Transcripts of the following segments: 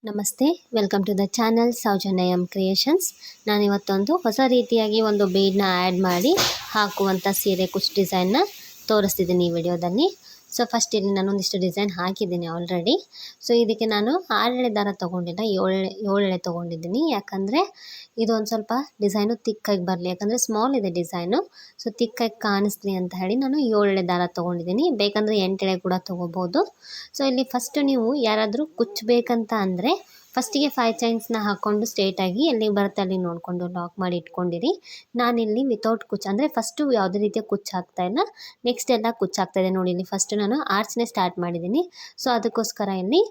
ನಮಸ್ತೆ, welcome to the channel Soujanya creations. ನಾನಿವತ್ತೊಂದು ಹೊಸ ರೀತಿಯಾಗಿ ಒಂದು ಬೀಡನ್ನ ಆ್ಯಡ್ ಮಾಡಿ ಹಾಕುವಂಥ ಸೀರೆ ಕುಚ್ ಡಿಸೈನ್ನ ತೋರಿಸ್ತಿದ್ದೀನಿ ಈ ವಿಡಿಯೋದಲ್ಲಿ. ಸೊ ಫಸ್ಟ್ ಇಲ್ಲಿ ನಾನು ಒಂದಿಷ್ಟು ಡಿಸೈನ್ ಹಾಕಿದ್ದೀನಿ ಆಲ್ರೆಡಿ. ಸೊ ಇದಕ್ಕೆ ನಾನು 6 ಎಳೆ ದಾರ ತೊಗೊಂಡಿಲ್ಲ, 7 ಎಳೆ ತೊಗೊಂಡಿದ್ದೀನಿ. ಯಾಕಂದರೆ ಇದು ಒಂದು ಸ್ವಲ್ಪ ಡಿಸೈನು ತಿಕ್ಕಾಗಿ ಬರಲಿ, ಯಾಕಂದರೆ ಸ್ಮಾಲ್ ಇದೆ ಡಿಸೈನು. ಸೊ ತಿಕ್ಕಾಗಿ ಕಾಣಿಸ್ಲಿ ಅಂತ ಹೇಳಿ ನಾನು 7 ಎಳೆ ದಾರ ತೊಗೊಂಡಿದ್ದೀನಿ. ಬೇಕಂದರೆ 8 ಎಳೆ ಕೂಡ ತೊಗೋಬೋದು. ಸೊ ಇಲ್ಲಿ ಫಸ್ಟು ನೀವು ಯಾರಾದರೂ ಕುಚ್ಚಬೇಕಂತ ಅಂದರೆ ಫಸ್ಟಿಗೆ 5 ಚೈನ್ಸ್ನ ಹಾಕ್ಕೊಂಡು ಸ್ಟ್ರೇಟಾಗಿ ಎಲ್ಲಿಗೆ ಬರುತ್ತೆ ಅಲ್ಲಿ ನೋಡಿಕೊಂಡು ಲಾಕ್ ಮಾಡಿ ಇಟ್ಕೊಂಡಿರಿ. ನಾನಿಲ್ಲಿ ವಿತೌಟ್ ಕುಚ್ಚು ಅಂದರೆ ಫಸ್ಟು ಯಾವುದೇ ರೀತಿಯ ಕುಚ್ಚು ಹಾಕ್ತಾಯಿಲ್ಲ, ನೆಕ್ಸ್ಟ್ ಎಲ್ಲ ಕುಚ್ಚು ಹಾಕ್ತಾಯಿದೆ. ನೋಡಿ ಇಲ್ಲಿ ಫಸ್ಟು ನಾನು ಆರ್ಚ್ನೇ ಸ್ಟಾರ್ಟ್ ಮಾಡಿದ್ದೀನಿ. ಸೊ ಅದಕ್ಕೋಸ್ಕರ ಇಲ್ಲಿ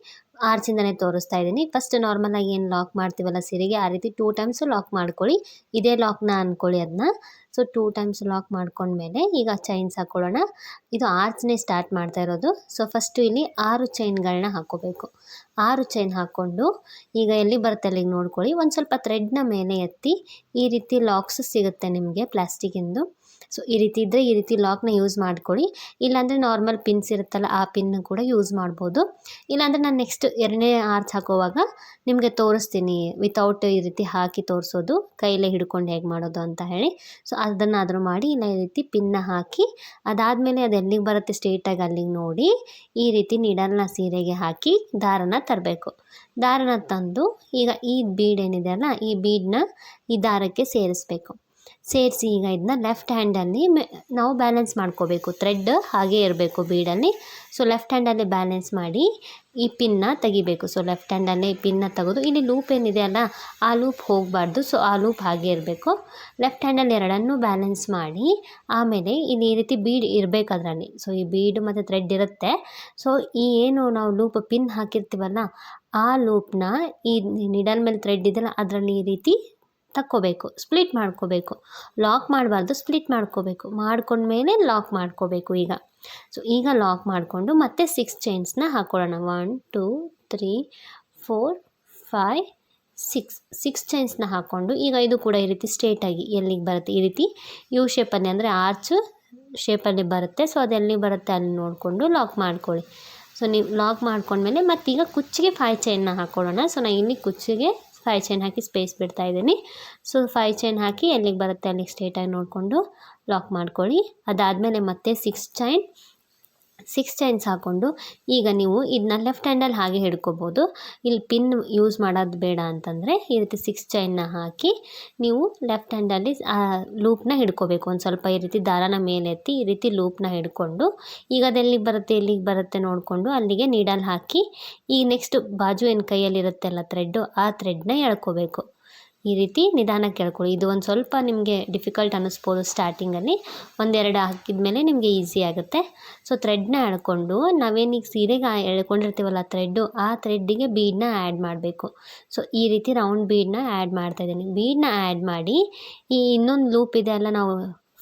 ಆರ್ಚಿಂದನೇ ತೋರಿಸ್ತಾ ಇದ್ದೀನಿ. ಫಸ್ಟ್ ನಾರ್ಮಲಾಗಿ ಏನು ಲಾಕ್ ಮಾಡ್ತೀವಲ್ಲ ಸೀರೆಗೆ, ಆ ರೀತಿ 2 ಟೈಮ್ಸು ಲಾಕ್ ಮಾಡ್ಕೊಳ್ಳಿ. ಇದೇ ಲಾಕ್ನ ಅಂದ್ಕೊಳ್ಳಿ ಅದನ್ನ. ಸೊ 2 ಟೈಮ್ಸ್ ಲಾಕ್ ಮಾಡ್ಕೊಂಡ್ಮೇಲೆ ಈಗ ಚೈನ್ಸ್ ಹಾಕ್ಕೊಳ್ಳೋಣ. ಇದು ಆರ್ಚ್ನೇ ಸ್ಟಾರ್ಟ್ ಮಾಡ್ತಾ ಇರೋದು. ಸೊ ಫಸ್ಟು ಇಲ್ಲಿ 6 ಚೈನ್ಗಳನ್ನ ಹಾಕ್ಕೋಬೇಕು. 6 ಚೈನ್ ಹಾಕ್ಕೊಂಡು ಈಗ ಎಲ್ಲಿ ಬರುತ್ತೆ ಅಲ್ಲಿಗೆ ನೋಡ್ಕೊಳ್ಳಿ. ಒಂದು ಸ್ವಲ್ಪ ಥ್ರೆಡ್ನ ಮೇಲೆ ಎತ್ತಿ ಈ ರೀತಿ ಲಾಕ್ಸ್ ಸಿಗುತ್ತೆ ನಿಮಗೆ ಪ್ಲಾಸ್ಟಿಕ್ಕಿಂದು. ಸೊ ಈ ರೀತಿ ಇದ್ದರೆ ಈ ರೀತಿ ಲಾಕ್ನ ಯೂಸ್ ಮಾಡ್ಕೊಳ್ಳಿ. ಇಲ್ಲಾಂದರೆ ನಾರ್ಮಲ್ ಪಿನ್ಸ್ ಇರುತ್ತಲ್ಲ ಆ ಪಿನ್ನ ಕೂಡ ಯೂಸ್ ಮಾಡ್ಬೋದು. ಇಲ್ಲಾಂದರೆ ನಾನು ನೆಕ್ಸ್ಟ್ 2ನೇ ಆರ್ಚ್ ಹಾಕೋವಾಗ ನಿಮಗೆ ತೋರಿಸ್ತೀನಿ ವಿತೌಟ್ ಈ ರೀತಿ ಹಾಕಿ ತೋರಿಸೋದು, ಕೈಲೇ ಹಿಡ್ಕೊಂಡು ಹೇಗೆ ಮಾಡೋದು ಅಂತ ಹೇಳಿ. ಸೊ ಅದನ್ನಾದರೂ ಮಾಡಿ, ಇಲ್ಲ ಈ ರೀತಿ ಪಿನ್ನ ಹಾಕಿ ಅದಾದಮೇಲೆ ಅದು ಎಲ್ಲಿಗೆ ಬರುತ್ತೆ ಸ್ಟ್ರೇಟಾಗಿ ಅಲ್ಲಿಗೆ ನೋಡಿ ಈ ರೀತಿ ನೀಡಲ್ನ ಸೀರೆಗೆ ಹಾಕಿ ದಾರನ ತರಬೇಕು. ದಾರನ ತಂದು ಈಗ ಈ ಬೀಡ್ ಏನಿದೆ ಅಲ್ಲ, ಈ ಬೀಡನ್ನ ಈ ದಾರಕ್ಕೆ ಸೇರಿಸ್ಬೇಕು. ಸೇರಿಸಿ ಈಗ ಇದನ್ನ ಲೆಫ್ಟ್ ಹ್ಯಾಂಡಲ್ಲಿ ನಾವು ಬ್ಯಾಲೆನ್ಸ್ ಮಾಡ್ಕೋಬೇಕು. ಥ್ರೆಡ್ ಹಾಗೇ ಇರಬೇಕು ಬೀಡಲ್ಲಿ. ಸೊ ಲೆಫ್ಟ್ ಹ್ಯಾಂಡಲ್ಲಿ ಬ್ಯಾಲೆನ್ಸ್ ಮಾಡಿ ಈ ಪಿನ್ನ ತೆಗಿಬೇಕು. ಸೊ ಲೆಫ್ಟ್ ಹ್ಯಾಂಡಲ್ಲೇ ಈ ಪಿನ್ನ ತೆಗೆದು ಇಲ್ಲಿ ಲೂಪ್ ಏನಿದೆ ಅಲ್ಲ ಆ ಲೂಪ್ ಹೋಗಬಾರ್ದು. ಸೊ ಆ ಲೂಪ್ ಹಾಗೇ ಇರಬೇಕು. ಲೆಫ್ಟ್ ಹ್ಯಾಂಡಲ್ಲಿ ಎರಡನ್ನೂ ಬ್ಯಾಲೆನ್ಸ್ ಮಾಡಿ ಆಮೇಲೆ ಇಲ್ಲಿ ಈ ರೀತಿ ಬೀಡ್ ಇರಬೇಕು ಅದರಲ್ಲಿ. ಸೊ ಈ ಬೀಡ್ ಮತ್ತು ಥ್ರೆಡ್ ಇರುತ್ತೆ. ಸೊ ಈ ಏನು ನಾವು ಲೂಪ್ ಪಿನ್ ಹಾಕಿರ್ತೀವಲ್ಲ ಆ ಲೂಪ್ನ ಈ ನಿಡಲ್ ಮೇಲೆ ಥ್ರೆಡ್ ಇದೆಯಲ್ಲ ಅದರಲ್ಲಿ ಈ ರೀತಿ ತಕ್ಕೋಬೇಕು, ಸ್ಪ್ಲಿಟ್ ಮಾಡ್ಕೋಬೇಕು. ಲಾಕ್ ಮಾಡಬಾರ್ದು, ಸ್ಪ್ಲಿಟ್ ಮಾಡ್ಕೋಬೇಕು. ಮಾಡ್ಕೊಂಡ್ಮೇಲೆ ಲಾಕ್ ಮಾಡ್ಕೋಬೇಕು ಈಗ. ಸೊ ಈಗ ಲಾಕ್ ಮಾಡಿಕೊಂಡು ಮತ್ತೆ 6 ಚೈನ್ಸ್ನ ಹಾಕ್ಕೊಳ್ಳೋಣ. 1 2 3 4 5 6 ಚೈನ್ಸ್ನ ಹಾಕ್ಕೊಂಡು ಈಗ ಇದು ಕೂಡ ಈ ರೀತಿ ಸ್ಟ್ರೇಟಾಗಿ ಎಲ್ಲಿಗೆ ಬರುತ್ತೆ ಈ ರೀತಿ ಯು ಶೇಪಲ್ಲಿ ಅಂದರೆ ಆರ್ಚ್ ಶೇಪಲ್ಲಿ ಬರುತ್ತೆ. ಸೊ ಅದು ಎಲ್ಲಿಗೆ ಬರುತ್ತೆ ಅಲ್ಲಿ ನೋಡಿಕೊಂಡು ಲಾಕ್ ಮಾಡ್ಕೊಳ್ಳಿ. ಸೊ ನೀವು ಲಾಕ್ ಮಾಡ್ಕೊಂಡ್ಮೇಲೆ ಮತ್ತೀಗ ಕುಚ್ಚಿಗೆ 5 ಚೈನ್ನ ಹಾಕ್ಕೊಳ್ಳೋಣ. ಸೊ ನಾನು ಇಲ್ಲಿ ಕುಚ್ಚಿಗೆ 5 ಚೈನ್ ಹಾಕಿ ಸ್ಪೇಸ್ ಬಿಡ್ತಾ ಇದ್ದೀನಿ. ಸೊ 5 ಚೈನ್ ಹಾಕಿ ಎಲ್ಲಿಗೆ ಬರುತ್ತೆ ಅಲ್ಲಿಗೆ ಸ್ಟ್ರೇಟಾಗಿ ನೋಡಿಕೊಂಡು ಲಾಕ್ ಮಾಡ್ಕೊಳ್ಳಿ. ಅದಾದಮೇಲೆ ಮತ್ತೆ 6 ಚೈನ್ಸ್ ಹಾಕ್ಕೊಂಡು ಈಗ ನೀವು ಇದನ್ನ ಲೆಫ್ಟ್ ಹ್ಯಾಂಡಲ್ಲಿ ಹಾಗೆ ಹಿಡ್ಕೋಬೋದು. ಇಲ್ಲಿ ಪಿನ್ ಯೂಸ್ ಮಾಡೋದು ಬೇಡ ಅಂತಂದರೆ ಈ ರೀತಿ 6 ಚೈನ್ನ ಹಾಕಿ ನೀವು ಲೆಫ್ಟ್ ಹ್ಯಾಂಡಲ್ಲಿ ಲೂಪ್ನ ಹಿಡ್ಕೋಬೇಕು. ಒಂದು ಸ್ವಲ್ಪ ಈ ರೀತಿ ದಾರಾನ ಮೇಲೆ ಎತ್ತಿ ಈ ರೀತಿ ಲೂಪ್ನ ಹಿಡ್ಕೊಂಡು ಈಗ ಅದೆಲ್ಲಿಗೆ ಬರುತ್ತೆ ಎಲ್ಲಿಗೆ ಬರುತ್ತೆ ನೋಡಿಕೊಂಡು ಅಲ್ಲಿಗೆ ನೀಡಲ್ ಹಾಕಿ ಈ ನೆಕ್ಸ್ಟ್ ಬಾಜು ಏನು ಕೈಯಲ್ಲಿರುತ್ತೆ ಅಲ್ಲ ಥ್ರೆಡ್ಡು ಆ ಥ್ರೆಡ್ನ ಎಳ್ಕೋಬೇಕು. ಈ ರೀತಿ ನಿಧಾನಕ್ಕೆ ಎಳ್ಕೊಳ್ಳಿ. ಇದು ಒಂದು ಸ್ವಲ್ಪ ನಿಮಗೆ ಡಿಫಿಕಲ್ಟ್ ಅನ್ನಿಸ್ಬೋದು ಸ್ಟಾರ್ಟಿಂಗಲ್ಲಿ. 1-2 ಹಾಕಿದ ಮೇಲೆ ನಿಮಗೆ ಈಸಿ ಆಗುತ್ತೆ. ಸೊ ಥ್ರೆಡ್ನ ಎಳ್ಕೊಂಡು ನಾವೇನೀಗ ಸೀರೆಗೆ ಎಳ್ಕೊಂಡಿರ್ತೀವಲ್ಲ ಥ್ರೆಡ್ಡು ಆ ಥ್ರೆಡ್ಡಿಗೆ ಬೀಡನ್ನ ಆ್ಯಡ್ ಮಾಡಬೇಕು. ಸೊ ಈ ರೀತಿ ರೌಂಡ್ ಬೀಡನ್ನ ಆ್ಯಡ್ ಮಾಡ್ತಾಯಿದ್ದೀನಿ. ಬೀಡನ್ನ ಆ್ಯಡ್ ಮಾಡಿ ಈ ಇನ್ನೊಂದು ಲೂಪ್ ಇದೆ ಅಲ್ಲ ನಾವು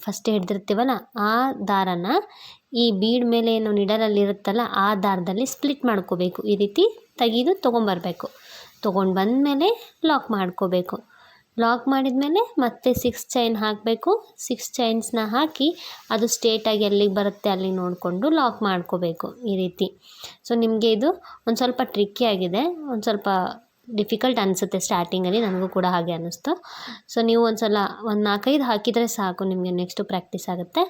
ಫಸ್ಟ್ ಹಿಡ್ದಿರ್ತೀವಲ್ಲ ಆ ದಾರನ ಈ ಬೀಡ್ ಮೇಲೆ ಏನು ನಿಡಲಲ್ಲಿ ಇರುತ್ತಲ್ಲ ಆ ದಾರದಲ್ಲಿ ಸ್ಪ್ಲಿಟ್ ಮಾಡ್ಕೋಬೇಕು. ಈ ರೀತಿ ತೆಗೆದು ತೊಗೊಂಬರ್ಬೇಕು. ತೊಗೊಂಡು ಬಂದಮೇಲೆ ಲಾಕ್ ಮಾಡ್ಕೋಬೇಕು. ಲಾಕ್ ಮಾಡಿದ ಮೇಲೆ ಮತ್ತೆ 6 ಚೈನ್ ಹಾಕಬೇಕು. 6 ಚೈನ್ಸ್ನ ಹಾಕಿ ಅದು ಸ್ಟ್ರೇಟಾಗಿ ಎಲ್ಲಿಗೆ ಬರುತ್ತೆ ಅಲ್ಲಿ ನೋಡಿಕೊಂಡು ಲಾಕ್ ಮಾಡ್ಕೋಬೇಕು ಈ ರೀತಿ. ಸೊ ನಿಮಗೆ ಇದು ಒಂದು ಸ್ವಲ್ಪ ಟ್ರಿಕ್ಕಿ ಆಗಿದೆ, ಒಂದು ಸ್ವಲ್ಪ ಡಿಫಿಕಲ್ಟ್ ಅನಿಸುತ್ತೆ ಸ್ಟಾರ್ಟಿಂಗಲ್ಲಿ, ನನಗೂ ಕೂಡ ಹಾಗೆ ಅನ್ನಿಸ್ತು. ಸೊ ನೀವು ಒಂದು ಸಲ 4-5 ಹಾಕಿದರೆ ಸಾಕು, ನಿಮಗೆ ನೆಕ್ಸ್ಟು ಪ್ರಾಕ್ಟೀಸ್ ಆಗುತ್ತೆ.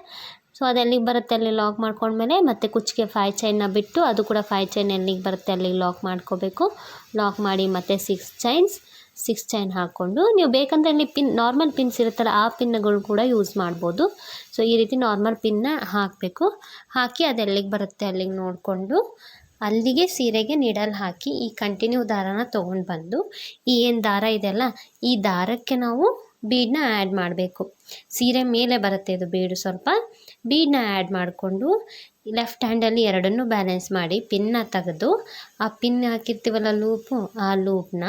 ಸೊ ಅದು ಎಲ್ಲಿಗೆ ಬರುತ್ತೆ ಅಲ್ಲಿ ಲಾಕ್ ಮಾಡ್ಕೊಂಡ್ಮೇಲೆ ಮತ್ತೆ ಕುಚ್ಚಿಗೆ 5 ಚೈನ್ನ ಬಿಟ್ಟು ಅದು ಕೂಡ 5 ಚೈನ್ ಎಲ್ಲಿಗೆ ಬರುತ್ತೆ ಅಲ್ಲಿಗೆ ಲಾಕ್ ಮಾಡ್ಕೋಬೇಕು. ಲಾಕ್ ಮಾಡಿ ಮತ್ತೆ 6 ಚೈನ್ ಹಾಕ್ಕೊಂಡು ನೀವು ಬೇಕಂದರೆ ಇಲ್ಲಿ ಪಿನ್ ನಾರ್ಮಲ್ ಪಿನ್ಸ್ ಇರುತ್ತಲ್ಲ ಆ ಪಿನ್ಗಳು ಕೂಡ ಯೂಸ್ ಮಾಡ್ಬೋದು. ಸೊ ಈ ರೀತಿ ನಾರ್ಮಲ್ ಪಿನ್ನ ಹಾಕಬೇಕು. ಹಾಕಿ ಅದು ಎಲ್ಲಿಗೆ ಬರುತ್ತೆ ಅಲ್ಲಿಗೆ ನೋಡಿಕೊಂಡು ಅಲ್ಲಿಗೆ ಸೀರೆಗೆ ನೀಡಲ್ ಹಾಕಿ ಈ ಕಂಟಿನ್ಯೂ ದಾರನ ತೊಗೊಂಡು ಬಂದು ಈ ಏನು ದಾರ ಇದೆಯಲ್ಲ ಈ ದಾರಕ್ಕೆ ನಾವು ಬೀಡನ್ನ ಆ್ಯಡ್ ಮಾಡಬೇಕು. ಸೀರೆ ಮೇಲೆ ಬರುತ್ತೆ ಇದು ಬೀಡು. ಸ್ವಲ್ಪ ಬೀಡನ್ನ ಆ್ಯಡ್ ಮಾಡಿಕೊಂಡು ಲೆಫ್ಟ್ ಹ್ಯಾಂಡಲ್ಲಿ ಎರಡನ್ನೂ ಬ್ಯಾಲೆನ್ಸ್ ಮಾಡಿ ಪಿನ್ನ ತೆಗೆದು ಆ ಪಿನ್ ಹಾಕಿರ್ತೀವಲ್ಲ ಲೂಪು ಆ ಲೂಪ್ನ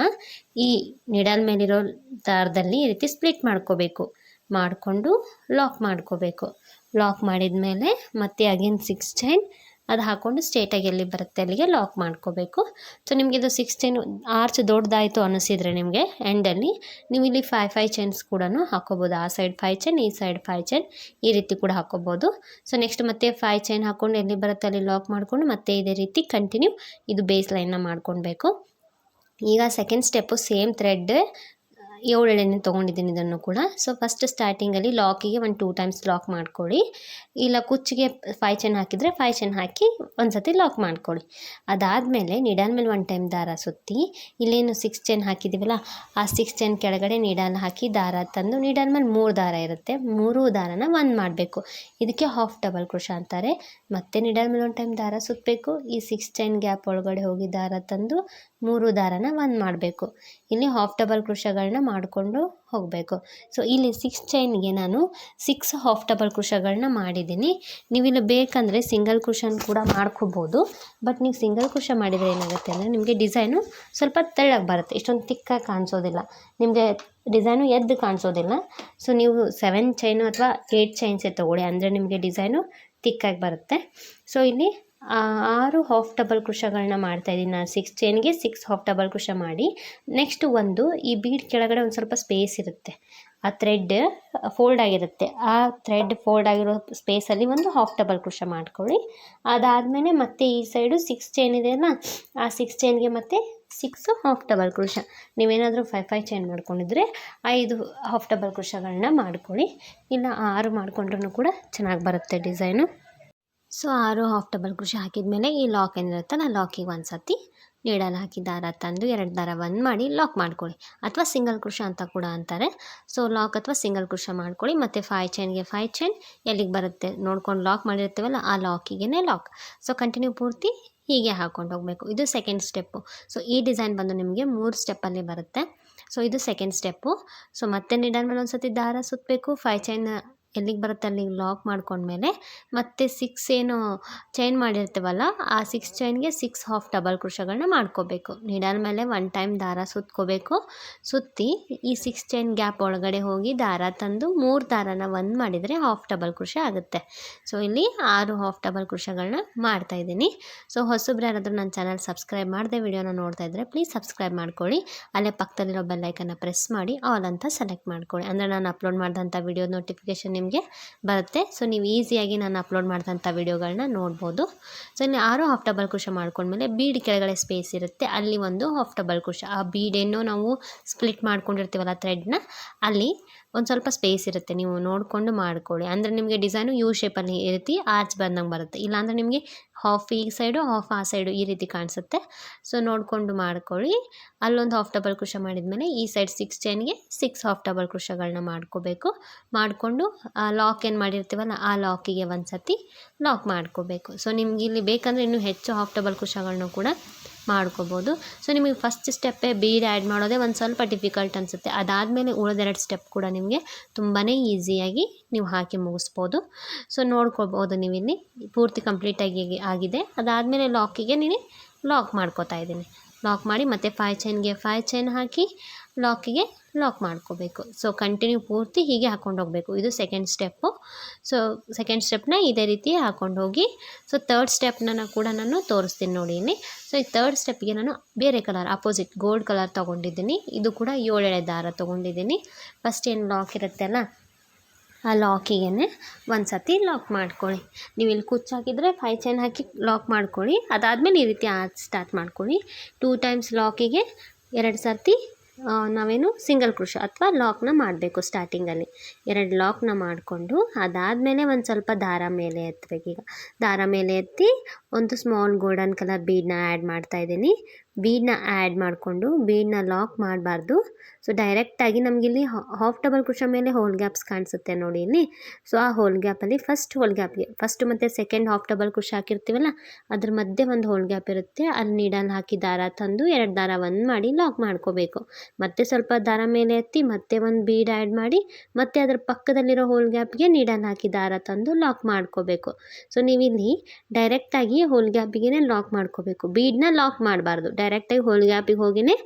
ಈ ನಿಡಲ್ ಮೇಲಿರೋ ದಾರದಲ್ಲಿ ಈ ರೀತಿ ಸ್ಪ್ಲಿಟ್ ಮಾಡ್ಕೋಬೇಕು. ಮಾಡಿಕೊಂಡು ಲಾಕ್ ಮಾಡ್ಕೋಬೇಕು. ಲಾಕ್ ಮಾಡಿದ ಮೇಲೆ ಮತ್ತೆ ಅಗೇನ್ 6 ಚೈನ್ ಅದು ಹಾಕ್ಕೊಂಡು ಸ್ಟ್ರೇಟಾಗಿ ಎಲ್ಲಿ ಬರುತ್ತೆ ಅಲ್ಲಿಗೆ ಲಾಕ್ ಮಾಡ್ಕೋಬೇಕು. ಸೊ ನಿಮಗೆ ಇದು 6 ಚೈನ್ ಆರ್ಚ್ ದೊಡ್ಡದಾಯಿತು ಅನ್ನಿಸಿದರೆ ನಿಮಗೆ ಎಂಡಲ್ಲಿ ನೀವು ಇಲ್ಲಿ 5 ಚೈನ್ಸ್ ಕೂಡ ಹಾಕ್ಕೋಬೋದು. ಆ ಸೈಡ್ 5 ಚೈನ್ ಈ ಸೈಡ್ 5 ಚೈನ್ ಈ ರೀತಿ ಕೂಡ ಹಾಕ್ಕೋಬೋದು. ಸೊ ನೆಕ್ಸ್ಟ್ ಮತ್ತೆ 5 ಚೈನ್ ಹಾಕ್ಕೊಂಡು ಎಲ್ಲಿ ಬರುತ್ತೆ ಅಲ್ಲಿ ಲಾಕ್ ಮಾಡಿಕೊಂಡು ಮತ್ತೆ ಇದೇ ರೀತಿ ಕಂಟಿನ್ಯೂ ಇದು ಬೇಸ್ ಲೈನ್ನ ಮಾಡ್ಕೊಳ್ಬೇಕು. ಈಗ ಸೆಕೆಂಡ್ ಸ್ಟೆಪ್ಪು ಸೇಮ್ ಥ್ರೆಡ್ 7 ಎಳೆನೇ ತೊಗೊಂಡಿದ್ದೀನಿ ಇದನ್ನು ಕೂಡ. ಸೊ ಫಸ್ಟ್ ಸ್ಟಾರ್ಟಿಂಗಲ್ಲಿ ಲಾಕಿಗೆ ಒಂದು 2 ಟೈಮ್ಸ್ ಲಾಕ್ ಮಾಡ್ಕೊಳ್ಳಿ. ಇಲ್ಲ ಕುಚ್ಚಿಗೆ 5 ಚೈನ್ ಹಾಕಿದರೆ 5 ಚೈನ್ ಹಾಕಿ ಒಂದು ಸತಿ ಲಾಕ್ ಮಾಡ್ಕೊಳ್ಳಿ. ಅದಾದಮೇಲೆ ನೀಡಲ್ ಮೇಲೆ 1 ಟೈಮ್ ದಾರ ಸುತ್ತಿ, ಇಲ್ಲೇನು 6 ಚೈನ್ ಹಾಕಿದ್ದೀವಲ್ಲ ಆ 6 ಚೈನ್ ಕೆಳಗಡೆ ನೀಡಲ್ ಹಾಕಿ ದಾರ ತಂದು, ನೀಡಲ್ ಮೇಲೆ 3 ದಾರ ಇರುತ್ತೆ, 3 ದಾರನ 1 ಮಾಡಬೇಕು. ಇದಕ್ಕೆ ಹಾಫ್ ಡಬಲ್ ಕ್ರೋಶಾ ಅಂತಾರೆ. ಮತ್ತೆ ನೀಡಲ್ ಮೇಲೆ 1 ಟೈಮ್ ದಾರ ಸುತ್ತಬೇಕು, ಈ 6 ಚೈನ್ ಗ್ಯಾಪ್ ಒಳಗಡೆ ಹೋಗಿ ದಾರ ತಂದು 3 ದಾರನ 1 ಮಾಡಬೇಕು. ಇಲ್ಲಿ ಹಾಫ್ ಡಬಲ್ ಕ್ರೋಶಾಗಳನ್ನ ಮಾಡಿಕೊಂಡು ಹೋಗಬೇಕು. ಸೊ ಇಲ್ಲಿ 6 ಚೈನ್ಗೆ ನಾನು 6 ಹಾಫ್ ಡಬಲ್ ಕ್ರೋಶಾಗಳನ್ನ ಮಾಡಿದ್ದೀನಿ. ನೀವಿಲ್ಲಿ ಬೇಕಂದರೆ ಸಿಂಗಲ್ ಕ್ರೋಶನ್ ಕೂಡ ಮಾಡ್ಕೋಬೋದು. ಬಟ್ ನೀವು ಸಿಂಗಲ್ ಕ್ರೋಶಾ ಮಾಡಿದರೆ ಏನಾಗುತ್ತೆ ಅಂದರೆ ನಿಮಗೆ ಡಿಸೈನು ಸ್ವಲ್ಪ ತೆಳ್ಳಗೆ ಬರುತ್ತೆ, ಇಷ್ಟೊಂದು ತಿಕ್ಕಾಗಿ ಕಾಣಿಸೋದಿಲ್ಲ, ನಿಮಗೆ ಡಿಸೈನು ಎದ್ದು ಕಾಣಿಸೋದಿಲ್ಲ. ಸೊ ನೀವು 7 ಚೈನು ಅಥವಾ 8 ಚೈನ್ಸೇ ತೊಗೊಳ್ಳಿ, ಅಂದರೆ ನಿಮಗೆ ಡಿಸೈನು ತಿಕ್ಕಾಗಿ ಬರುತ್ತೆ. ಸೊ ಇಲ್ಲಿ 6 ಹಾಫ್ ಡಬಲ್ ಕ್ರೋಶಾಗಳನ್ನ ಮಾಡ್ತಾಯಿದ್ದೀನಿ ನಾನು. 6 ಚೈನ್ಗೆ 6 ಹಾಫ್ ಡಬಲ್ ಕ್ರೋಶಾ ಮಾಡಿ, ನೆಕ್ಸ್ಟ್ ಈ ಬೀಡ್ ಕೆಳಗಡೆ ಒಂದು ಸ್ವಲ್ಪ ಸ್ಪೇಸ್ ಇರುತ್ತೆ, ಆ ಥ್ರೆಡ್ ಫೋಲ್ಡ್ ಆಗಿರುತ್ತೆ, ಆ ಥ್ರೆಡ್ ಫೋಲ್ಡ್ ಆಗಿರೋ ಸ್ಪೇಸಲ್ಲಿ ಒಂದು ಹಾಫ್ ಡಬಲ್ ಕ್ರೋಶಾ ಮಾಡ್ಕೊಳ್ಳಿ. ಅದಾದಮೇಲೆ ಮತ್ತೆ ಈ ಸೈಡು 6 ಚೈನ್ ಇದೆಯಲ್ಲ, ಆ 6 ಚೈನ್ಗೆ ಮತ್ತೆ 6 ಹಾಫ್ ಡಬಲ್ ಕ್ರೋಶಾ. ನೀವೇನಾದರೂ 5 ಚೈನ್ ಮಾಡ್ಕೊಂಡಿದ್ರೆ 5 ಹಾಫ್ ಡಬಲ್ ಕ್ರೋಶಾಗಳನ್ನ ಮಾಡ್ಕೊಳ್ಳಿ. ಇಲ್ಲ 6 ಮಾಡ್ಕೊಂಡ್ರೂ ಕೂಡ ಚೆನ್ನಾಗಿ ಬರುತ್ತೆ design. So 6 half double crochet ಹಾಕಿದ್ಮೇಲೆ ಈ ಲಾಕ್ ಏನಿರುತ್ತಲ್ಲ, ಲಾಕಿಗೆ ಒಂದು ಸತಿ ನೀಡಲ್ ಹಾಕಿ ದಾರ ತಂದು 2 ದಾರ 1 ಮಾಡಿ ಲಾಕ್ ಮಾಡ್ಕೊಳ್ಳಿ, ಅಥವಾ ಸಿಂಗಲ್ ಕ್ರೋಶಾ ಅಂತ ಕೂಡ ಅಂತಾರೆ. ಸೊ ಲಾಕ್ ಅಥವಾ ಸಿಂಗಲ್ ಕ್ರೋಶಾ ಮಾಡ್ಕೊಳ್ಳಿ. ಮತ್ತು 5 ಚೈನ್ಗೆ 5 ಚೈನ್ ಎಲ್ಲಿಗೆ ಬರುತ್ತೆ ನೋಡ್ಕೊಂಡು ಲಾಕ್ ಮಾಡಿರ್ತೀವಲ್ಲ ಆ ಲಾಕಿಗೆ ಲಾಕ್. ಸೊ ಕಂಟಿನ್ಯೂ ಪೂರ್ತಿ ಹೀಗೆ ಹಾಕ್ಕೊಂಡು ಹೋಗಬೇಕು. ಇದು ಸೆಕೆಂಡ್ ಸ್ಟೆಪ್ಪು. ಸೊ ಈ ಡಿಸೈನ್ ಬಂದು ನಿಮಗೆ 3 ಸ್ಟೆಪ್ಪಲ್ಲಿ ಬರುತ್ತೆ. ಸೊ ಇದು ಸೆಕೆಂಡ್ ಸ್ಟೆಪ್ಪು. ಸೊ ಮತ್ತೆ ನೀಡಲ್ ಮೇಲೆ ಒಂದು ಸತಿ ದಾರ ಸುತ್ತಬೇಕು, 5 ಚೈನ್ ಎಲ್ಲಿಗೆ ಬರುತ್ತೆ ಅಲ್ಲಿಗೆ ಲಾಕ್ ಮಾಡ್ಕೊಂಡ್ಮೇಲೆ ಮತ್ತೆ 6 ಏನು ಚೈನ್ ಮಾಡಿರ್ತೀವಲ್ಲ ಆ 6 ಚೈನ್ಗೆ 6 ಹಾಫ್ ಡಬಲ್ ಕ್ರೋಶಾಗಳನ್ನ ಮಾಡ್ಕೋಬೇಕು. ನೀಡಲ್ ಮೇಲೆ 1 ಟೈಮ್ ದಾರ ಸುತ್ಕೋಬೇಕು. ಸುತ್ತಿ ಈ 6 ಚೈನ್ ಗ್ಯಾಪ್ ಒಳಗಡೆ ಹೋಗಿ ದಾರ ತಂದು 3 ದಾರನ 1 ಮಾಡಿದರೆ ಹಾಫ್ ಡಬಲ್ ಕ್ರೋಶಾ ಆಗುತ್ತೆ. ಸೊ ಇಲ್ಲಿ 6 ಹಾಫ್ ಡಬಲ್ ಕ್ರೋಶಾಗಳನ್ನ ಮಾಡ್ತಾಯಿದ್ದೀನಿ. ಸೊ ಹೊಸಬ್ರು ಯಾರಾದರೂ ನನ್ನ ಚಾನಲ್ ಸಬ್ಸ್ಕ್ರೈಬ್ ಮಾಡದೆ ವಿಡಿಯೋನ ನೋಡ್ತಾ ಇದ್ದರೆ ಪ್ಲೀಸ್ ಸಬ್ಸ್ಕ್ರೈಬ್ ಮಾಡ್ಕೊಳ್ಳಿ. ಅಲ್ಲೇ ಪಕ್ಕದಲ್ಲಿರೋ ಬೆಲ್ಲೈಕನ್ನ ಪ್ರೆಸ್ ಮಾಡಿ ಆಲ್ ಅಂತ ಸೆಲೆಕ್ಟ್ ಮಾಡ್ಕೊಳ್ಳಿ, ಅಂದರೆ ನಾನು ಅಪ್ಲೋಡ್ ಮಾಡಿದಂಥ ವಿಡಿಯೋ ನೋಟಿಫಿಕೇಷನ್ ನಿಮಗೆ ಬರುತ್ತೆ. ಸೊ ನೀವು ಈಸಿಯಾಗಿ ನಾನು ಅಪ್ಲೋಡ್ ಮಾಡಿದಂಥ ವಿಡಿಯೋಗಳನ್ನ ನೋಡ್ಬೋದು. ಸೊ ಇಲ್ಲಿ 6 ಹಾಫ್ ಡಬಲ್ ಕ್ರೋಶಾ ಮಾಡ್ಕೊಂಡ್ಮೇಲೆ ಬೀಡ್ ಕೆಳಗಡೆ ಸ್ಪೇಸ್ ಇರುತ್ತೆ, ಅಲ್ಲಿ ಒಂದು ಹಾಫ್ ಡಬಲ್ ಕ್ರೋಶಾ, ಆ ಬೀಡೇನೋ ನಾವು ಸ್ಪ್ಲಿಟ್ ಮಾಡ್ಕೊಂಡಿರ್ತೀವಲ್ಲ ಥ್ರೆಡ್ನ, ಅಲ್ಲಿ ಒಂದು ಸ್ವಲ್ಪ ಸ್ಪೇಸ್ ಇರುತ್ತೆ, ನೀವು ನೋಡಿಕೊಂಡು ಮಾಡ್ಕೊಳ್ಳಿ. ಅಂದರೆ ನಿಮಗೆ ಡಿಸೈನು ಯು ಶೇಪಲ್ಲಿ ಈ ರೀತಿ ಆರ್ಚ್ ಬಂದಂಗೆ ಬರುತ್ತೆ. ಇಲ್ಲಾಂದರೆ ನಿಮಗೆ ಹಾಫ್ ಈ ಸೈಡು ಹಾಫ್ ಆ ಸೈಡು ಈ ರೀತಿ ಕಾಣಿಸುತ್ತೆ. ಸೊ ನೋಡಿಕೊಂಡು ಮಾಡ್ಕೊಳ್ಳಿ. ಅಲ್ಲೊಂದು ಹಾಫ್ ಡಬಲ್ ಕ್ರೋಶಾ ಮಾಡಿದ್ಮೇಲೆ ಈ ಸೈಡ್ 6 ಚೈನ್ಗೆ 6 ಹಾಫ್ ಡಬಲ್ ಕ್ರೋಶಾಗಳನ್ನ ಮಾಡ್ಕೋಬೇಕು. ಮಾಡಿಕೊಂಡು ಲಾಕ್ ಏನು ಮಾಡಿರ್ತೀವಲ್ಲ ಆ ಲಾಕಿಗೆ ಒಂದು ಸತಿ ಲಾಕ್ ಮಾಡ್ಕೋಬೇಕು. ಸೊ ನಿಮ್ಗೆ ಇಲ್ಲಿ ಬೇಕಂದರೆ ಇನ್ನೂ ಹೆಚ್ಚು ಹಾಫ್ ಡಬಲ್ ಕ್ರೋಶಾಗಳನ್ನ ಕೂಡ ಮಾಡ್ಕೋಬೋದು. ಸೊ ನಿಮಗೆ ಫಸ್ಟ್ ಸ್ಟೆಪ್ಪೇ ಬೀಡ್ ಆ್ಯಡ್ ಮಾಡೋದೇ ಒಂದು ಸ್ವಲ್ಪ ಡಿಫಿಕಲ್ಟ್ ಅನಿಸುತ್ತೆ. ಅದಾದಮೇಲೆ ಉಳಿದೆರಡು ಸ್ಟೆಪ್ ಕೂಡ ನಿಮಗೆ ತುಂಬಾ ಈಸಿಯಾಗಿ ನೀವು ಹಾಕಿ ಮುಗಿಸ್ಬೋದು. ಸೊ ನೋಡ್ಕೋಬೋದು ನೀವಿಲ್ಲಿ ಪೂರ್ತಿ ಕಂಪ್ಲೀಟಾಗಿ ಆಗಿದೆ. ಅದಾದಮೇಲೆ ಲಾಕಿಗೆ ನೀನು ಲಾಕ್ ಮಾಡ್ಕೋತಾ ಇದ್ದೀನಿ. ಲಾಕ್ ಮಾಡಿ ಮತ್ತು 5 ಚೈನ್ಗೆ 5 ಚೈನ್ ಹಾಕಿ ಲಾಕಿಗೆ ಲಾಕ್ ಮಾಡ್ಕೋಬೇಕು. ಸೊ ಕಂಟಿನ್ಯೂ ಪೂರ್ತಿ ಹೀಗೆ ಹಾಕ್ಕೊಂಡು ಹೋಗಬೇಕು. ಇದು ಸೆಕೆಂಡ್ ಸ್ಟೆಪ್ಪು. ಸೊ ಸೆಕೆಂಡ್ ಸ್ಟೆಪ್ನ ಇದೇ ರೀತಿ ಹಾಕ್ಕೊಂಡು ಹೋಗಿ. ಸೊ ತರ್ಡ್ ಸ್ಟೆಪ್ನ ಕೂಡ ನಾನು ತೋರಿಸ್ತೀನಿ ನೋಡಿ ಇಲ್ಲಿ. ಸೊ ಈ ತರ್ಡ್ ಸ್ಟೆಪ್ಗೆ ನಾನು ಬೇರೆ ಕಲರ್ ಅಪೋಸಿಟ್ ಗೋಲ್ಡ್ ಕಲರ್ ತೊಗೊಂಡಿದ್ದೀನಿ. ಇದು ಕೂಡ 7 ಎಳೆ ದಾರ ತೊಗೊಂಡಿದ್ದೀನಿ. ಫಸ್ಟ್ ಏನು ಲಾಕ್ ಇರುತ್ತಲ್ಲ ಆ ಲಾಕಿಗೆ ಒಂದು ಸತಿ ಲಾಕ್ ಮಾಡ್ಕೊಳ್ಳಿ. ನೀವು ಇಲ್ಲಿ ಕುಚ್ಚು ಹಾಕಿದರೆ 5 ಚೈನ್ ಹಾಕಿ ಲಾಕ್ ಮಾಡ್ಕೊಳ್ಳಿ. ಅದಾದಮೇಲೆ ಈ ರೀತಿ ಸ್ಟಾರ್ಟ್ ಮಾಡ್ಕೊಳ್ಳಿ. 2 ಟೈಮ್ಸ್ ಲಾಕಿಗೆ 2 ಸರ್ತಿ ನಾವೇನು ಸಿಂಗಲ್ ಕ್ರೋಶಾ ಅಥವಾ ಲಾಕ್ನ ಮಾಡಬೇಕು. ಸ್ಟಾರ್ಟಿಂಗಲ್ಲಿ 2 ಲಾಕ್ನ ಮಾಡಿಕೊಂಡು ಅದಾದಮೇಲೆ ಒಂದು ಸ್ವಲ್ಪ ದಾರ ಮೇಲೆ ಎತ್ತಬೇಕು. ಈಗ ದಾರ ಮೇಲೆ ಎತ್ತಿ ಒಂದು ಸ್ಮಾಲ್ ಗೋಲ್ಡನ್ ಕಲರ್ ಬೀಡನ್ನ ಆ್ಯಡ್ ಮಾಡ್ತಾಯಿದ್ದೀನಿ. ಬೀಡನ್ನ ಆ್ಯಡ್ ಮಾಡಿಕೊಂಡು ಬೀಡನ್ನ ಲಾಕ್ ಮಾಡಬಾರ್ದು. ಸೊ ಡೈರೆಕ್ಟಾಗಿ ನಮಗಿಲ್ಲಿ ಹಾಫ್ ಡಬಲ್ ಕ್ರೋಶಾ ಮೇಲೆ ಹೋಲ್ ಗ್ಯಾಪ್ಸ್ ಕಾಣಿಸುತ್ತೆ ನೋಡಿ ಇಲ್ಲಿ. ಸೊ ಆ ಹೋಲ್ ಗ್ಯಾಪಲ್ಲಿ ಫಸ್ಟ್ ಹೋಲ್ ಗ್ಯಾಪ್ಗೆ ಫಸ್ಟ್ ಮತ್ತು ಸೆಕೆಂಡ್ ಹಾಫ್ ಡಬಲ್ ಕ್ರೋಶಾ ಹಾಕಿರ್ತೀವಲ್ಲ ಅದ್ರ ಮಧ್ಯೆ ಒಂದು ಹೋಲ್ ಗ್ಯಾಪ್ ಇರುತ್ತೆ, ಅಲ್ಲಿ ನೀಡಲ್ ಹಾಕಿ ದಾರ ತಂದು 2 ದಾರ 1 ಮಾಡಿ ಲಾಕ್ ಮಾಡ್ಕೋಬೇಕು. ಮತ್ತೆ ಸ್ವಲ್ಪ ದಾರ ಮೇಲೆ ಎತ್ತಿ ಮತ್ತೆ ಒಂದು ಬೀಡ್ ಆ್ಯಡ್ ಮಾಡಿ ಮತ್ತೆ ಅದರ ಪಕ್ಕದಲ್ಲಿರೋ ಹೋಲ್ ಗ್ಯಾಪ್ಗೆ ನೀಡಲ್ ಹಾಕಿ ದಾರ ತಂದು ಲಾಕ್ ಮಾಡ್ಕೋಬೇಕು. ಸೊ ನೀವಿಲ್ಲಿ ಡೈರೆಕ್ಟಾಗಿ ಹೋಲ್ ಗ್ಯಾಪಿಗೆ ಲಾಕ್ ಮಾಡ್ಕೋಬೇಕು, ಬೀಡನ್ನ ಲಾಕ್ ಮಾಡಬಾರ್ದು. ಡೈರೆಕ್ಟಾಗಿ ಹೋಲ್ ಗ್ಯಾಪಿಗೆ ಹೋಗಿಯೇ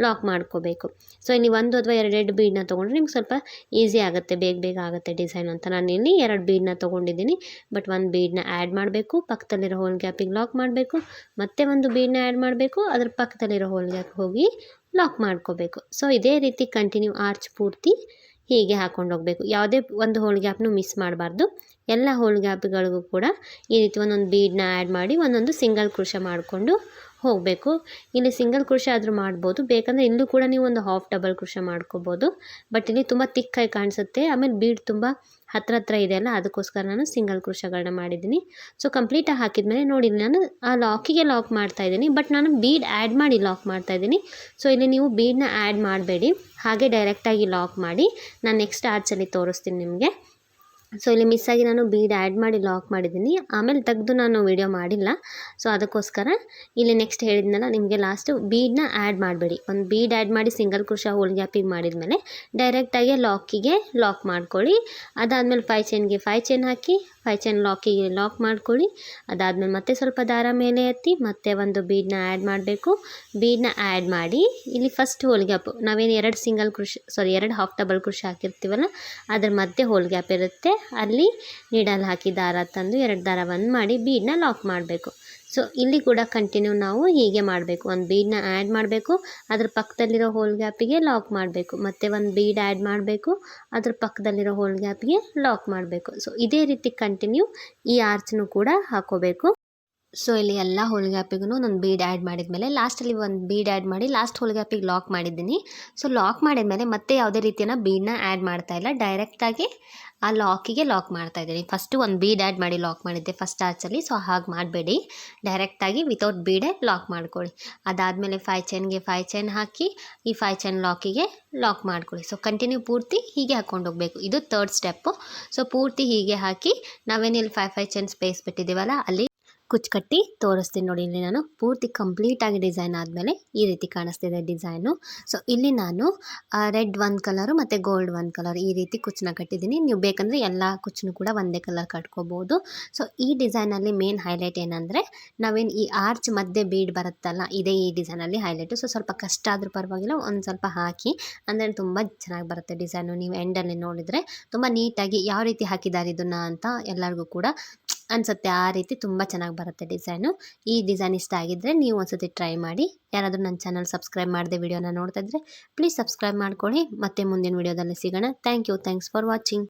ಲಾಕ್ ಮಾಡ್ಕೋಬೇಕು. ಸೊ ಇಲ್ಲಿ 1 ಅಥವಾ 2 ಬೀಡನ್ನ ತೊಗೊಂಡ್ರೆ ನಿಮ್ಗೆ ಸ್ವಲ್ಪ ಈಸಿ ಆಗುತ್ತೆ, ಬೇಗ ಆಗುತ್ತೆ ಡಿಸೈನ್ ಅಂತ. ನಾನು ಇಲ್ಲಿ 2 ಬೀಡನ್ನ ತೊಗೊಂಡಿದ್ದೀನಿ. ಬಟ್ 1 ಬೀಡನ್ನ ಆ್ಯಡ್ ಮಾಡಬೇಕು, ಪಕ್ಕದಲ್ಲಿರೋ ಹೋಲ್ ಗ್ಯಾಪಿಗೆ ಲಾಕ್ ಮಾಡಬೇಕು, ಮತ್ತೆ ಒಂದು ಬೀಡನ್ನ ಆ್ಯಡ್ ಮಾಡಬೇಕು, ಅದ್ರ ಪಕ್ಕದಲ್ಲಿರೋ ಹೋಲ್ ಗ್ಯಾಪ್ ಹೋಗಿ ಲಾಕ್ ಮಾಡ್ಕೋಬೇಕು. ಸೊ ಇದೇ ರೀತಿ ಕಂಟಿನ್ಯೂ ಆರ್ಚ್ ಪೂರ್ತಿ ಹೀಗೆ ಹಾಕ್ಕೊಂಡು ಹೋಗಬೇಕು. ಯಾವುದೇ ಒಂದು ಹೋಲ್ ಗ್ಯಾಪ್ನು ಮಿಸ್ ಮಾಡಬಾರ್ದು. ಎಲ್ಲ ಹೋಲ್ ಗ್ಯಾಪ್ಗಳಿಗೂ ಕೂಡ ಈ ರೀತಿ ಒಂದೊಂದು ಬೀಡನ್ನ ಆ್ಯಡ್ ಮಾಡಿ ಒಂದೊಂದು ಸಿಂಗಲ್ ಕ್ರೋಶಾ ಮಾಡಿಕೊಂಡು ಹೋಗಬೇಕು. ಇಲ್ಲಿ ಸಿಂಗಲ್ ಕ್ರೋಶೆ ಆದರೂ ಮಾಡ್ಬೋದು, ಬೇಕಂದರೆ ಇಲ್ಲೂ ಕೂಡ ನೀವು ಒಂದು ಹಾಫ್ ಡಬಲ್ ಕ್ರೋಶೆ ಮಾಡ್ಕೋಬೋದು. ಬಟ್ ಇಲ್ಲಿ ತುಂಬ ತಿಕ್ಕಾಗಿ ಕಾಣಿಸುತ್ತೆ, ಆಮೇಲೆ ಬೀಡ್ ತುಂಬ ಹತ್ರ ಇದೆಯಲ್ಲ, ಅದಕ್ಕೋಸ್ಕರ ನಾನು ಸಿಂಗಲ್ ಕ್ರೋಶೆಗಳನ್ನ ಮಾಡಿದ್ದೀನಿ. ಸೊ ಕಂಪ್ಲೀಟಾಗಿ ಹಾಕಿದ್ಮೇಲೆ ನೋಡಿ ನಾನು ಆ ಲಾಕಿಗೆ ಲಾಕ್ ಮಾಡ್ತಾ ಇದ್ದೀನಿ, ಬಟ್ ನಾನು ಬೀಡ್ ಆ್ಯಡ್ ಮಾಡಿ ಲಾಕ್ ಮಾಡ್ತಾ ಇದ್ದೀನಿ. ಸೊ ಇಲ್ಲಿ ನೀವು ಬೀಡನ್ನ ಆ್ಯಡ್ ಮಾಡಬೇಡಿ, ಹಾಗೆ ಡೈರೆಕ್ಟಾಗಿ ಲಾಕ್ ಮಾಡಿ. ನಾನು ನೆಕ್ಸ್ಟ್ ಆರ್ಚಲ್ಲಿ ತೋರಿಸ್ತೀನಿ ನಿಮಗೆ. ಸೊ ಇಲ್ಲಿ ಮಿಸ್ಸಾಗಿ ನಾನು ಬೀಡ್ ಆ್ಯಡ್ ಮಾಡಿ ಲಾಕ್ ಮಾಡಿದ್ದೀನಿ, ಆಮೇಲೆ ತೆಗೆದು ನಾನು ವಿಡಿಯೋ ಮಾಡಿಲ್ಲ. ಸೊ ಅದಕ್ಕೋಸ್ಕರ ಇಲ್ಲಿ ನೆಕ್ಸ್ಟ್ ಹೇಳಿದ್ನಲ್ಲ ನಿಮಗೆ, ಲಾಸ್ಟು ಬೀಡನ್ನ ಆ್ಯಡ್ ಮಾಡಬೇಡಿ. ಒಂದು ಬೀಡ್ ಆ್ಯಡ್ ಮಾಡಿ ಸಿಂಗಲ್ ಕ್ರೋಶೆ ಹೋಲ್ ಗ್ಯಾಪಿಗೆ ಮಾಡಿದ್ಮೇಲೆ ಡೈರೆಕ್ಟಾಗಿ ಲಾಕಿಗೆ ಲಾಕ್ ಮಾಡ್ಕೊಳ್ಳಿ. ಅದಾದಮೇಲೆ 5 ಚೈನ್ಗೆ 5 ಚೈನ್ ಹಾಕಿ 5 ಚೈನ್ ಲಾಕಿಗೆ ಲಾಕ್ ಮಾಡ್ಕೊಳ್ಳಿ. ಅದಾದಮೇಲೆ ಮತ್ತೆ ಸ್ವಲ್ಪ ದಾರ ಮೇಲೆ ಎತ್ತಿ ಮತ್ತೆ ಒಂದು ಬೀಡನ್ನ ಆ್ಯಡ್ ಮಾಡಬೇಕು. ಬೀಡನ್ನ ಆ್ಯಡ್ ಮಾಡಿ ಇಲ್ಲಿ ಫಸ್ಟ್ ಹೋಲ್ ಗ್ಯಾಪು ನಾವೇನು 2 ಹಾಫ್ ಡಬಲ್ ಕ್ರೋಶೆ ಹಾಕಿರ್ತೀವಲ್ಲ, ಅದರ ಮಧ್ಯೆ ಹೋಲ್ ಗ್ಯಾಪ್ ಇರುತ್ತೆ, ಅಲ್ಲಿ ನೀಡಲ್ ಹಾಕಿ ದಾರ ತಂದು 2 ದಾರ ಒಂದು ಮಾಡಿ ಬೀಡನ್ನ ಲಾಕ್ ಮಾಡಬೇಕು. ಸೊ ಇಲ್ಲಿ ಕೂಡ ಕಂಟಿನ್ಯೂ ನಾವು ಹೀಗೆ ಮಾಡಬೇಕು. ಒಂದು ಬೀಡನ್ನ ಆ್ಯಡ್ ಮಾಡಬೇಕು, ಅದ್ರ ಪಕ್ಕದಲ್ಲಿರೋ ಹೋಲ್ ಗ್ಯಾಪಿಗೆ ಲಾಕ್ ಮಾಡಬೇಕು, ಮತ್ತು ಒಂದು ಬೀಡ್ ಆ್ಯಡ್ ಮಾಡಬೇಕು, ಅದ್ರ ಪಕ್ಕದಲ್ಲಿರೋ ಹೋಲ್ ಗ್ಯಾಪಿಗೆ ಲಾಕ್ ಮಾಡಬೇಕು. ಸೊ ಇದೇ ರೀತಿ ಕಂಟಿನ್ಯೂ ಈ ಆರ್ಚನ್ನು ಕೂಡ ಹಾಕೋಬೇಕು. ಸೊ ಇಲ್ಲಿ ಎಲ್ಲ ಹೋಲ್ ಗ್ಯಾಪಿಗೂ ನಾನು ಬೀಡ್ ಆ್ಯಡ್ ಮಾಡಿದ್ಮೇಲೆ ಲಾಸ್ಟಲ್ಲಿ ಒಂದು ಬೀಡ್ ಆ್ಯಡ್ ಮಾಡಿ ಲಾಸ್ಟ್ ಹೋಲ್ ಗ್ಯಾಪಿಗೆ ಲಾಕ್ ಮಾಡಿದ್ದೀನಿ. ಸೊ ಲಾಕ್ ಮಾಡಿದ್ಮೇಲೆ ಮತ್ತೆ ಯಾವುದೇ ರೀತಿಯ ಬೀಡನ್ನ ಆ್ಯಡ್ ಮಾಡ್ತಾ ಇಲ್ಲ, ಡೈರೆಕ್ಟಾಗಿ ಆ ಲಾಕಿಗೆ ಲಾಕ್ ಮಾಡ್ತಾ ಇದ್ದೀನಿ. ಫಸ್ಟು ಒಂದು ಬೀಡ್ ಆ್ಯಡ್ ಮಾಡಿ ಲಾಕ್ ಮಾಡಿದ್ದೆ ಫಸ್ಟ್ ಆರ್ಚಲ್ಲಿ, ಸೊ ಹಾಗೆ ಮಾಡಬೇಡಿ, ಡೈರೆಕ್ಟಾಗಿ ವಿತೌಟ್ ಬೀಡೇ ಲಾಕ್ ಮಾಡ್ಕೊಳ್ಳಿ. ಅದಾದಮೇಲೆ 5 ಚೈನ್ಗೆ 5 ಚೈನ್ ಹಾಕಿ ಈ 5 ಚೈನ್ ಲಾಕಿಗೆ ಲಾಕ್ ಮಾಡ್ಕೊಳ್ಳಿ. ಸೊ ಕಂಟಿನ್ಯೂ ಪೂರ್ತಿ ಹೀಗೆ ಹಾಕ್ಕೊಂಡು ಹೋಗಬೇಕು, ಇದು 3rd ಸ್ಟೆಪ್ಪು. ಸೊ ಪೂರ್ತಿ ಹೀಗೆ ಹಾಕಿ ನಾವೇನಿಲ್ಲಿ 5 ಚೈನ್ ಸ್ಪೇಸ್ ಬಿಟ್ಟಿದ್ದೀವಲ್ಲ ಅಲ್ಲಿ ಕುಚ್ಚು ಕಟ್ಟಿ ತೋರಿಸ್ತೀನಿ ನೋಡಿ. ಇಲ್ಲಿ ನಾನು ಪೂರ್ತಿ ಕಂಪ್ಲೀಟಾಗಿ ಡಿಸೈನ್ ಆದಮೇಲೆ ಈ ರೀತಿ ಕಾಣಿಸ್ತಿದೆ ಡಿಸೈನು. ಸೊ ಇಲ್ಲಿ ನಾನು ರೆಡ್ 1 ಕಲರು ಮತ್ತು ಗೋಲ್ಡ್ 1 ಕಲರ್ ಈ ರೀತಿ ಕುಚ್ಚನ್ನ ಕಟ್ಟಿದ್ದೀನಿ. ನೀವು ಬೇಕಂದರೆ ಎಲ್ಲ ಕುಚ್ಚನ್ನು ಕೂಡ ಒಂದೇ ಕಲರ್ ಕಟ್ಕೋಬೋದು. ಸೊ ಈ ಡಿಸೈನಲ್ಲಿ ಮೇನ್ ಹೈಲೈಟ್ ಏನಂದರೆ, ನಾವೇನು ಈ ಆರ್ಚ್ ಮಧ್ಯೆ ಬೀಡ್ ಬರುತ್ತಲ್ಲ, ಇದೇ ಈ ಡಿಸೈನಲ್ಲಿ ಹೈಲೈಟು. ಸೊ ಸ್ವಲ್ಪ ಕಷ್ಟ ಆದರೂ ಪರವಾಗಿಲ್ಲ, ಒಂದು ಸ್ವಲ್ಪ ಹಾಕಿ, ಅಂದರೆ ತುಂಬ ಚೆನ್ನಾಗಿ ಬರುತ್ತೆ ಡಿಸೈನು. ನೀವು ಎಂಡಲ್ಲಿ ನೋಡಿದರೆ ತುಂಬ ನೀಟಾಗಿ ಯಾವ ರೀತಿ ಹಾಕಿದ್ದಾರೆ ಇದನ್ನು ಅಂತ ಎಲ್ಲರಿಗೂ ಕೂಡ ಅನಿಸುತ್ತೆ, ಆ ರೀತಿ ತುಂಬ ಚೆನ್ನಾಗಿ ಬರುತ್ತೆ ಡಿಸೈನು. ಈ ಡಿಸೈನ್ ಇಷ್ಟ ಆಗಿದ್ದರೆ ನೀವು ಒಂದ್ಸತಿ ಟ್ರೈ ಮಾಡಿ. ಯಾರಾದರೂ ನನ್ನ ಚಾನಲ್ ಸಬ್ಸ್ಕ್ರೈಬ್ ಮಾಡದೆ ವಿಡಿಯೋನ ನೋಡ್ತಾ ಇದ್ದರೆ ಪ್ಲೀಸ್ ಸಬ್ಸ್ಕ್ರೈಬ್ ಮಾಡ್ಕೊಳ್ಳಿ. ಮತ್ತೆ ಮುಂದಿನ ವಿಡಿಯೋದಲ್ಲಿ ಸಿಗೋಣ. Thanks for watching.